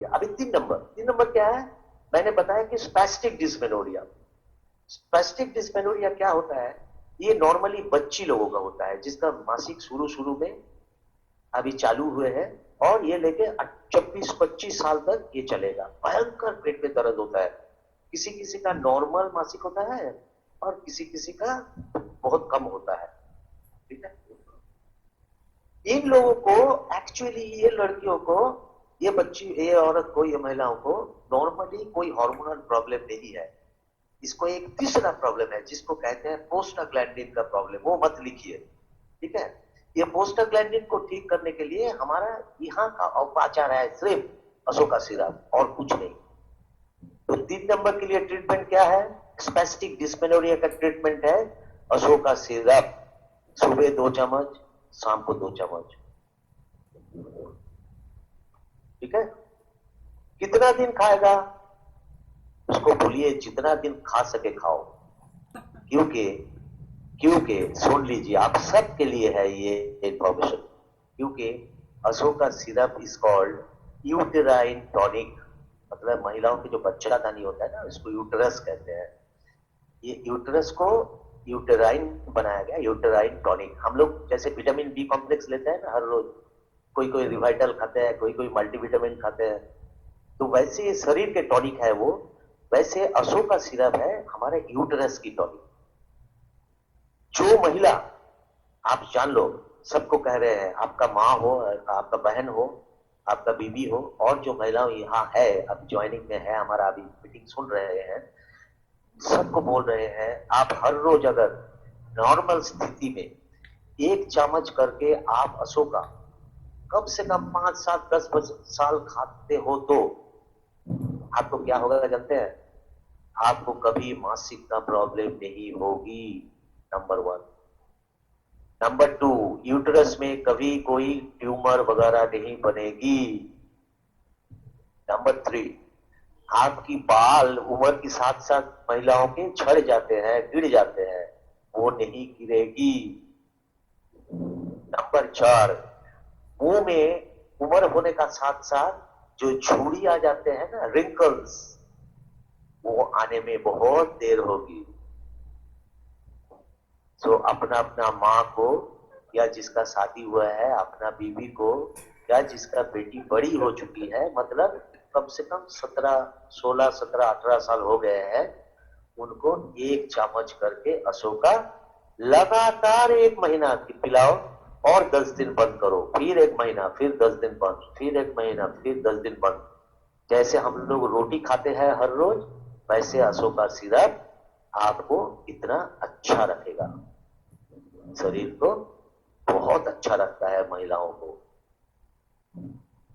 अभी तीन नंबर क्या है? मैंने बताया कि स्पैस्टिक डिस्मेनोरिया। स्पैस्टिक डिस्मेनोरिया क्या होता है? ये नॉर्मली बच्ची लोगों का होता है, जिसका मासिक शुरू शुरू में अभी चालू हुए हैं, और ये लेके 24-25 साल तक ये चलेगा। भयंकर पेट में दर्द होता है। किसी किसी का नॉर्मल मासिक होता है और किसी किसी का बहुत कम होता है। ठीक है, इन लोगों को, एक्चुअली ये लड़कियों को, ये बच्ची, ये औरत को, ये महिलाओं को नॉर्मली कोई हार्मोनल प्रॉब्लम नहीं है। इसको एक तीसरा प्रॉब्लम है जिसको कहते हैं प्रोस्टाग्लैंडिन का प्रॉब्लम। वो मत लिखिए, ठीक है। ये प्रोस्टाग्लैंडिन को ठीक करने के लिए हमारा यहाँ का औपचार है सिर्फ अशोका सिरप और कुछ नहीं। तो 3 नंबर के लिए ट्रीटमेंट क्या है? स्पैस्टिक डिस्मेनोरिया का ट्रीटमेंट है अशोका सिरप। सुबह 2 चम्मच, शाम को 2 चम्मच। ठीक है। कितना दिन खाएगा उसको भूलिए, जितना दिन खा सके खाओ। क्योंकि क्योंकि सुन लीजिए, आप सबके लिए है ये इंफॉर्मेशन। क्योंकि Ashoka syrup is called uterine tonic. मतलब महिलाओं के जो बच्चादानी होता है ना, इसको यूटरस कहते हैं। ये यूटरस को यूटेराइन बनाया गया, यूटेराइन टॉनिक। हम लोग जैसे विटामिन बी कॉम्प्लेक्स लेते हैं ना हर रोज, कोई कोई रिवाइटल खाते हैं, कोई कोई मल्टीविटामिन खाते हैं, तो वैसे शरीर के टॉनिक है वो। वैसे अशोका सिरप है हमारे यूटरस की टॉनिक। जो महिला, आप जान लो, सबको कह रहे हैं, आपका माँ हो, आपका बहन हो, आपका बीबी हो, और जो महिलाओं यहाँ है, अब ज्वाइनिंग में है, हमारा अभी मीटिंग सुन रहे हैं, सबको बोल रहे हैं, आप हर रोज अगर नॉर्मल स्थिति में 1 चम्मच करके आप अशोका कम से कम 5, 7, 10 साल खाते हो, तो आपको क्या होगा जानते हैं? आपको कभी मासिक का प्रॉब्लम नहीं होगी। नंबर 1। नंबर 2, यूटरस में कभी कोई ट्यूमर वगैरह नहीं बनेगी। नंबर 3, आपकी बाल उम्र के साथ साथ महिलाओं के झड़ जाते हैं, गिर जाते हैं, वो नहीं गिरेगी। नंबर 4, मुंह में उम्र होने का साथ साथ जो झुर्री आ जाते हैं ना, रिंकल्स, वो आने में बहुत देर होगी। तो अपना अपना माँ को, या जिसका शादी हुआ है अपना बीवी को, या जिसका बेटी बड़ी हो चुकी है, मतलब कम से कम 16, 17, 18 साल हो गए हैं, उनको 1 चम्मच करके अशोका लगातार 1 महीना की पिलाओ, और 10 दिन बंद करो, फिर 1 महीना, फिर 10 दिन बंद, फिर 1 महीना, फिर 10 दिन बंद। जैसे हम लोग रोटी खाते हैं हर रोज, वैसे अशोका सिरप आपको इतना अच्छा रखेगा, शरीर को बहुत अच्छा रखता है महिलाओं को।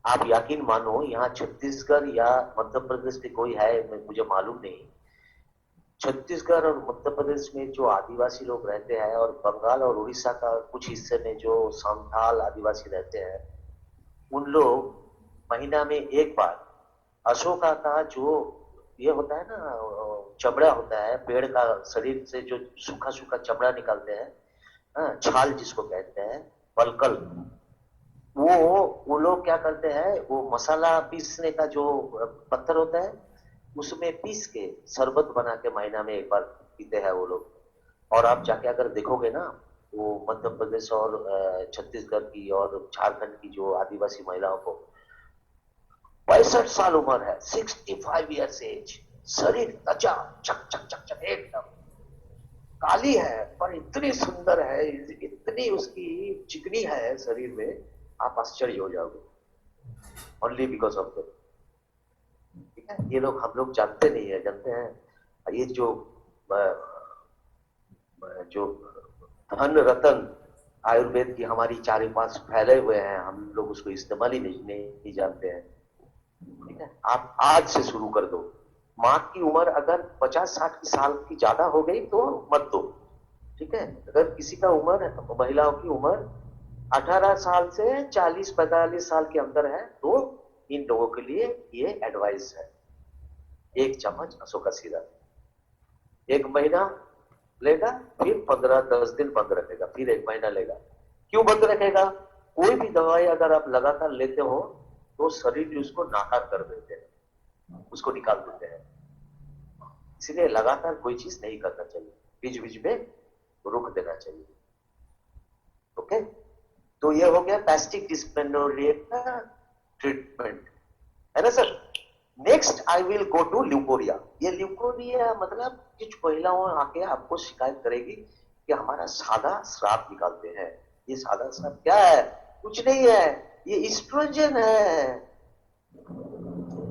आप यकीन मानो, यहाँ छत्तीसगढ़ या मध्य प्रदेश में कोई है, मुझे मालूम नहीं, छत्तीसगढ़ और मध्य प्रदेश में जो आदिवासी लोग रहते हैं, और बंगाल और उड़ीसा का कुछ हिस्से में जो संथाल आदिवासी रहते हैं, उन लोग महीना में एक बार अशोका का जो ये होता है ना, चमड़ा होता है पेड़ का, शरीर से जो सूखा सूखा चमड़ा निकालते हैं, छाल जिसको कहते हैं, पलकल, वो लोग क्या करते हैं, वो मसाला पीसने का जो पत्थर होता है, उसमें पीस के शरबत बना के महीना में एक बार पीते हैं वो लोग। और आप जाके अगर देखोगे ना, वो मध्य प्रदेश और छत्तीसगढ़ की और झारखंड की जो आदिवासी महिलाओं को 65 साल उम्र है, 65 ईयर्स एज, शरीर त्वचा चक चक चक चक एकदम काली है, पर इतनी सुंदर है, इतनी उसकी चिकनी है शरीर में, आप आश्चर्य हो जाओगे। Only because of that. ठीक है, ये लोग हम लोग जानते नहीं है, जानते हैं ये जो धन रतन आयुर्वेद की हमारी चारों पास फैले हुए हैं, हम लोग उसको इस्तेमाल ही नहीं जानते हैं। ठीक है, आप आज से शुरू कर दो। माँ की उम्र अगर 50-60 साल की ज्यादा हो गई तो मत दो। ठीक है, अगर किसी का उम्र, महिलाओं की उम्र 18 साल से 40-45 साल के अंदर है, तो इन लोगों के लिए ये एडवाइस है। 1 चम्मच अशोका सिरप 1 महीना लेगा, फिर 15-10 दिन बंद रखेगा, फिर 1 महीना लेगा। क्यों बंद रखेगा? कोई भी दवाई अगर आप लगातार लेते हो, तो शरीर उसको नाकार कर देते हैं, उसको निकाल देते हैं। इसलिए लगातार कोई चीज नहीं करना चाहिए, बीच बीच में रोक देना चाहिए। ओके, तो ये हो गया पैस्टिक डिस्मेनोरिया का ट्रीटमेंट, है ना sir. Next I will go to leucorrhoea. ये ल्यूकोरिया मतलब कुछ महिलाओं आके आपको शिकायत करेगी कि हमारा सादा स्राव निकालते हैं। ये सादा स्राव क्या है? कुछ नहीं है, ये इस्ट्रोजन है।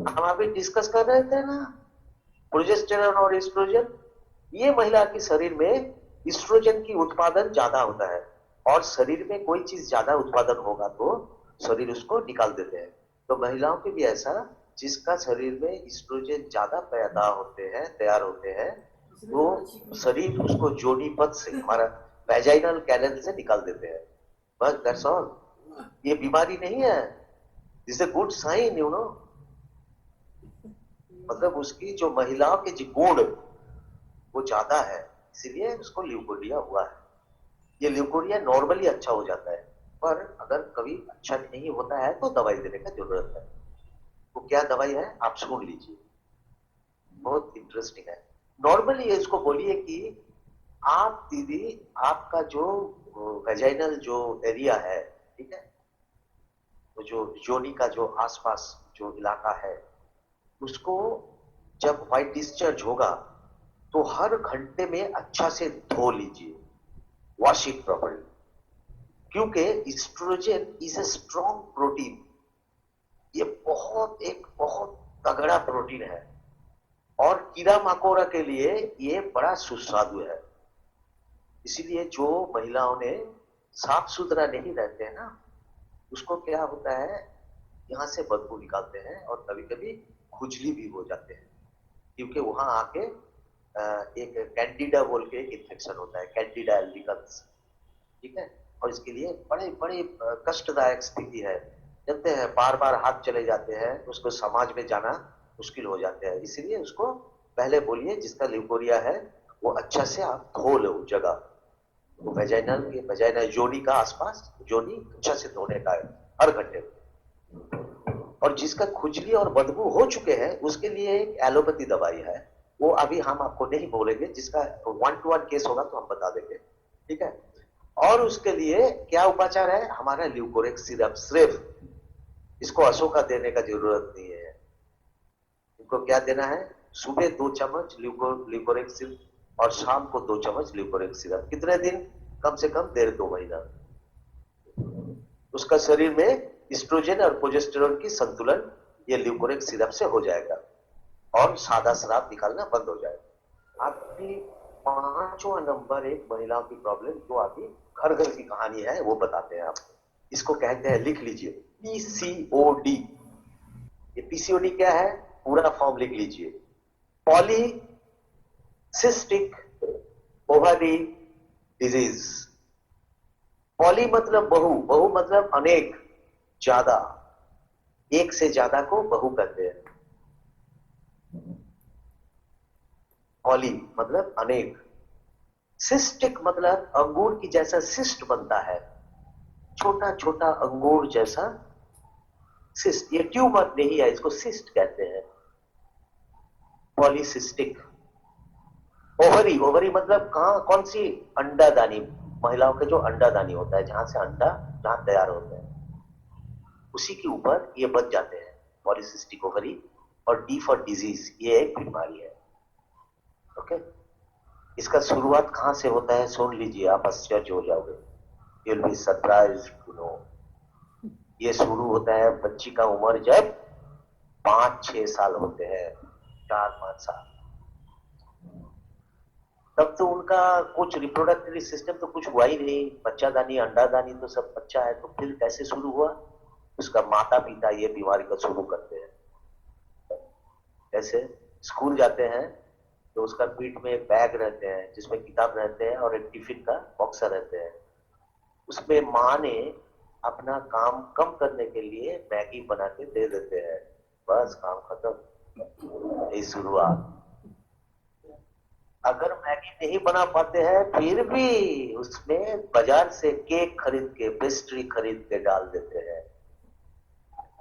हम अभी डिस्कस कर रहे थे ना, प्रोजेस्टेरॉन और एस्ट्रोजन। ये महिला के शरीर में एस्ट्रोजन की उत्पादन ज्यादा होता है, और शरीर में कोई चीज ज्यादा उत्पादन होगा तो शरीर उसको निकाल देते हैं। तो महिलाओं के भी ऐसा, जिसका शरीर में एस्ट्रोजन ज्यादा पैदा होते हैं, तैयार होते हैं, तो शरीर उसको जोनीपथ से, हमारा वेजाइनल कैनल से निकाल देते हैं। बस दैट्स ऑल। ये बीमारी नहीं है, this is a good sign, you know. मतलब उसकी जो महिलाओं के जो गुण वो ज्यादा है, इसीलिए उसको ल्यूकोरिया हुआ है। ये ल्यूकोरिया नॉर्मली अच्छा हो जाता है, पर अगर कभी अच्छा नहीं होता है तो दवाई देने का जरूरत है। वो क्या दवाई है आप सुन लीजिए, बहुत इंटरेस्टिंग है। नॉर्मली इसको बोलिए कि आप दीदी, आपका जो वेजाइनल जो एरिया है, ठीक है, वो जो योनि का जो आसपास जो इलाका है, उसको जब व्हाइट डिस्चार्ज होगा तो हर घंटे में अच्छा से धो लीजिए, वॉश इट प्रॉपर्ली। क्योंकि oestrogen is a strong protein, ये बहुत तगड़ा प्रोटीन है, और कीड़ा मकोड़ा के लिए ये बड़ा सुस्वादु है। इसीलिए जो महिलाओं ने साफ सुथरा नहीं रहते हैं ना, उसको क्या होता है, यहाँ से बदबू निकालते हैं, और कभी कभी खुजली भी हो जाते हैं, क्योंकि वहां आके एक कैंडिडा बोल के एक इन्फेक्शन होता है, कैंडिडा एल्बिकन्स, ठीक है। और इसके लिए बड़े बड़े कष्टदायक स्थिति है, जानते हैं, बार बार हाथ चले जाते हैं, उसको समाज में जाना मुश्किल हो जाते हैं। इसीलिए उसको पहले बोलिए, जिसका ल्यूकोरिया है वो अच्छा से आप धो लो जगह, वो वेजाइनल योनि का आसपास योनि अच्छा से धोने का है हर घंटे में। और जिसका खुजली और बदबू हो चुके हैं उसके लिए एक एलोपैथी दवाई है, वो अभी हम आपको नहीं बोलेंगे, जिसका 1-to-1 केस होगा तो हम बता देंगे, ठीक है। और उसके लिए क्या उपचार है, हमारा ल्यूकोरिक सिरप सिर्फ, इसको अशोका देने का जरूरत नहीं है। इनको क्या देना है, सुबह 2 चम्मच ल्यूकोरिक सिरप और शाम को 2 चम्मच ल्यूकोरिक सिरप। कितने दिन? कम से कम 1.5-2 महीना। उसका शरीर में एस्ट्रोजन और प्रोजेस्टेरोन की संतुलन ये ल्यूकोरिक सिरप से हो जाएगा, और सादा स्राव निकालना बंद हो जाएगा। आपकी 5वां नंबर एक महिलाओं की प्रॉब्लम, जो अभी घर घर की कहानी है, वो बताते हैं आपको। इसको कहते हैं, लिख लीजिए, पीसीओडी। ये पीसीओडी क्या है, पूरा फॉर्म लिख लीजिए, पॉलीसिस्टिक ओवरी डिजीज। पॉली मतलब बहु, बहु मतलब अनेक, ज्यादा, एक से ज्यादा को बहु कहते हैं। पॉली मतलब अनेक, सिस्टिक मतलब अंगूर की जैसा सिस्ट बनता है, छोटा छोटा अंगूर जैसा सिस्ट। ये ट्यूमर नहीं है, इसको सिस्ट कहते हैं, पॉलीसिस्टिक। ओवरी, ओवरी मतलब कहां, कौन सी? अंडादानी, महिलाओं के जो अंडादानी होता है, जहां से अंडा जहां तैयार होता है, उसी के ऊपर ये बच जाते हैं, पॉलीसिस्टिक ओवरी। और डी फॉर डिजीज, ये एक बीमारी है। ओके, इसका शुरुआत कहां से होता है सुन लीजिए, आप आश्चर्य हो जाओगे, you will be surprised to know. ये शुरू होता है बच्ची का उम्र जब 5-6 साल होते हैं, 4-5 साल, तब तो उनका कुछ रिप्रोडक्टिव सिस्टम तो कुछ हुआ ही नहीं, बच्चादानी अंडादानी तो सब बच्चा है, तो फिर कैसे शुरू हुआ? उसका माता पिता ये बीमारी का शुरू करते हैं। कैसे? स्कूल जाते हैं तो उसका पीठ में एक बैग रहते हैं, जिसमें किताब रहते हैं, और एक टिफिन का बॉक्स रहते हैं। उसमें माँ ने अपना काम कम करने के लिए मैगी बना के दे देते हैं, बस काम खत्म, यही शुरुआत। अगर मैगी नहीं बना पाते हैं, फिर भी उसमें बाजार से केक खरीद के, पेस्ट्री खरीद के डाल देते हैं।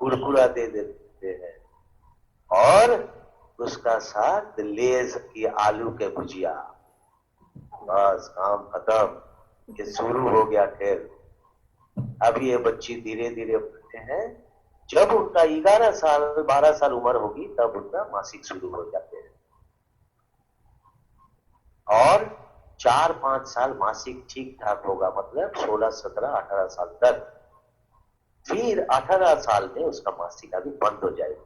कुरकुरा दे देते हैं, और उसका साथ लेज की आलू के भुजिया, बस काम खत्म। ये शुरू हो गया खेल। अभी ये बच्ची धीरे धीरे बढ़ते हैं, जब उनका 11 साल 12 साल उम्र होगी तब उनका मासिक शुरू हो जाते हैं, और 4-5 साल मासिक ठीक ठाक होगा, मतलब 16 17 18 साल तक। फिर 18 साल में उसका मासिक अभी बंद हो जाएगा।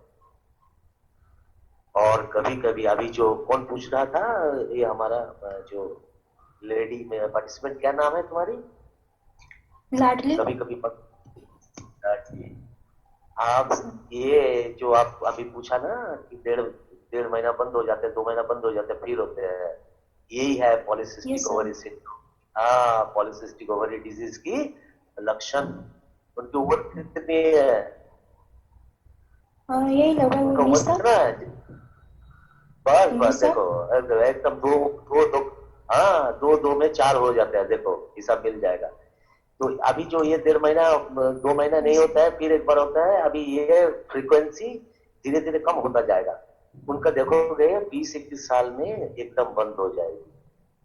और कभी कभी अभी जो कौन पूछ रहा था, ये हमारा जो लेडी में पार्टिसिपेंट, क्या नाम है तुम्हारी? लाडली। कभी कभी आप ये जो आप अभी पूछा ना कि डेढ़ डेढ़ महीना बंद हो जाते हैं, 2 महीना बंद हो जाते हैं, फिर होते हैं, यही है yes polycystic sir. Ovary syndrome. हाँ, पॉलीसिस्टिक ओवरी डिजीज की लक्षण। उनकी उम्र कितनी है? यही लगभग उनका उम्र 19 कितना साल। है? बस बस 19 साल। देखो, एकदम दो दो दो, हाँ, दो दो में चार हो जाते हैं, देखो हिसाब मिल जाएगा। तो अभी जो ये 1.5 महीना 2 महीना नहीं यस होता सर। है, फिर एक बार होता है, अभी ये फ्रीक्वेंसी धीरे धीरे कम होता जाएगा। उनका देखोगे 20-21 साल में एकदम बंद हो जाएगी,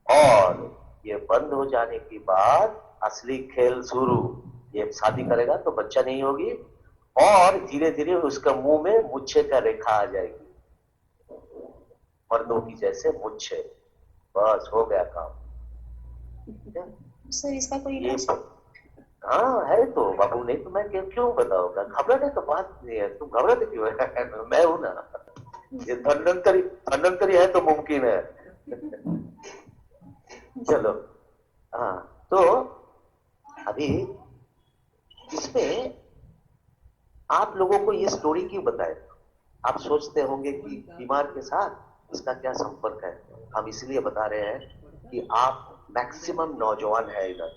और ये बंद हो जाने के बाद असली खेल शुरू। ये शादी करेगा तो बच्चा नहीं होगी, और धीरे धीरे उसका मुंह में मुच्छे का रेखा आ जाएगी, मर्दों की जैसे मुच्छे। बस हो गया काम। सर इसका कोई ये इलाज है? हाँ है तो बाबू, नहीं तो मैं क्यों बताऊंगा? घबराने तो बात नहीं है, तुम घबराते क्यों है? मैं हूं ना। ये धन्वंतरी धन्वंतरी है तो मुमकिन है। चलो, हाँ, तो अभी इसमें आप लोगों को ये स्टोरी क्यों बताए? आप सोचते होंगे कि बीमार के साथ इसका क्या संपर्क है। हम इसलिए बता रहे हैं कि आप मैक्सिमम नौजवान है इधर,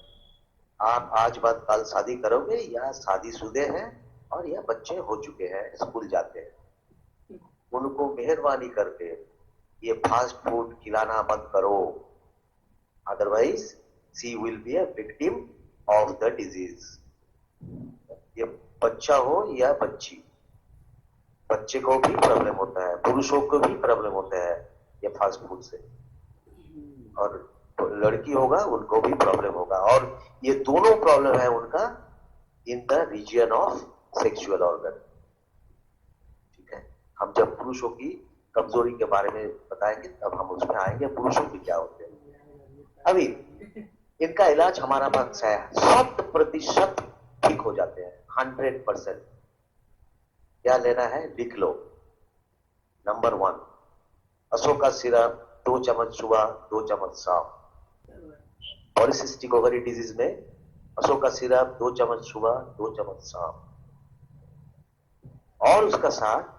आप आज बात कल शादी करोगे, या शादीशुदे हैं और या बच्चे हो चुके हैं, स्कूल जाते हैं, उनको मेहरबानी करके ये फास्ट फूड खिलाना बंद करो, otherwise she will be a victim of the disease. ये बच्चा हो या बच्ची, बच्चे को भी प्रॉब्लम होता है, पुरुषों को भी प्रॉब्लम होता है ये फास्ट फूड से, और लड़की होगा उनको भी प्रॉब्लम होगा, और ये दोनों प्रॉब्लम है उनका in the region of sexual organ. ठीक है, हम जब पुरुषों की कमजोरी के बारे में बताएंगे तब हम उसमें आएंगे, पुरुषों की क्या होते हैं। अभी इनका इलाज हमारा पास है, 100% ठीक हो जाते हैं, 100%। क्या लेना है लिख लो। नंबर 1, अशोका सिरप 2 चम्मच सुबह, 2 चम्मच शाम। पॉलीसिस्टिक ओवरी डिजीज में अशोका सिरप 2 चम्मच सुबह, 2 चम्मच शाम, और उसका साथ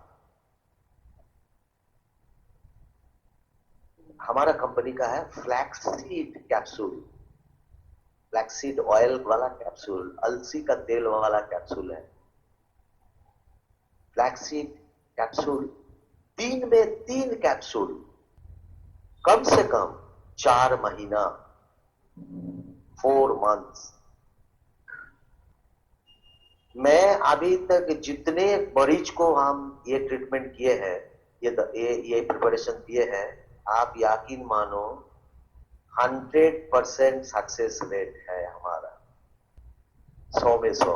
हमारा कंपनी का है फ्लैक्सीड कैप्सूल, फ्लैक्सीड ऑयल वाला कैप्सूल, अलसी का तेल वाला कैप्सूल है। फ्लैक्सीड कैप्सूल, दिन में 3 कैप्सूल, कम से कम 4 महीना, 4 मंथ्स। मैं अभी तक जितने मरीज को हम ये ट्रीटमेंट किए हैं, ये प्रिपरेशन दिए हैं, आप यकीन मानो 100% सक्सेस रेट है हमारा, 100 में 100।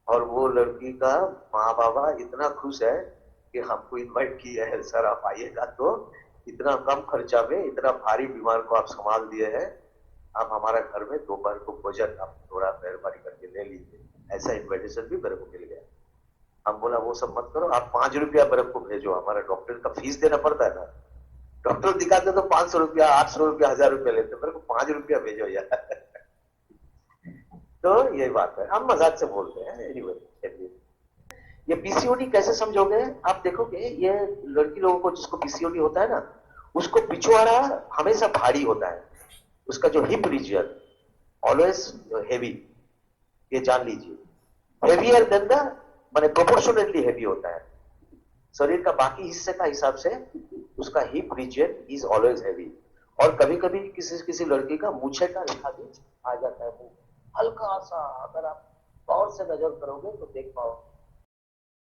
और वो लड़की का माँ बाबा इतना खुश है कि हमको इनवाइट किया है, सर आप आइएगा तो इतना कम खर्चा में इतना भारी बीमार को आप संभाल दिए हैं, आप हमारा घर में दोपहर को भोजन आप थोड़ा मेहरबानी करके ले लीजिए। ऐसा इन्विटेशन भी मेरे को मिल गया। हम बोला वो सब मत करो, आप 5 रुपया मेरे को भेजो, हमारा डॉक्टर का फीस देना पड़ता है ना, डॉक्टर दिखाते तो 500 रुपया 800 रुपया 1000 रुपया लेते, मेरे को 5 रुपया भेजो यार। तो यही बात है, हम मजाक से बोलते हैं। anyway, ये पीसीओडी कैसे समझोगे? आप देखोगे ये लड़की लोगों को जिसको पीसीओडी होता है ना, उसको पिछवाड़ा हमेशा भारी होता है, उसका जो हिप रीजन ऑलवेज हेवी, ये जान लीजिए, हेवियर देन द, माने प्रोपोर्शनली हेवी होता है शरीर का बाकी हिस्से का हिसाब से, उसका hip region is always heavy. और कभी कभी किसी किसी लड़की का मूछे का रेखा भी आ जाता है, हल्का सा, अगर आप गौर से नजर करोगे तो देख पाओ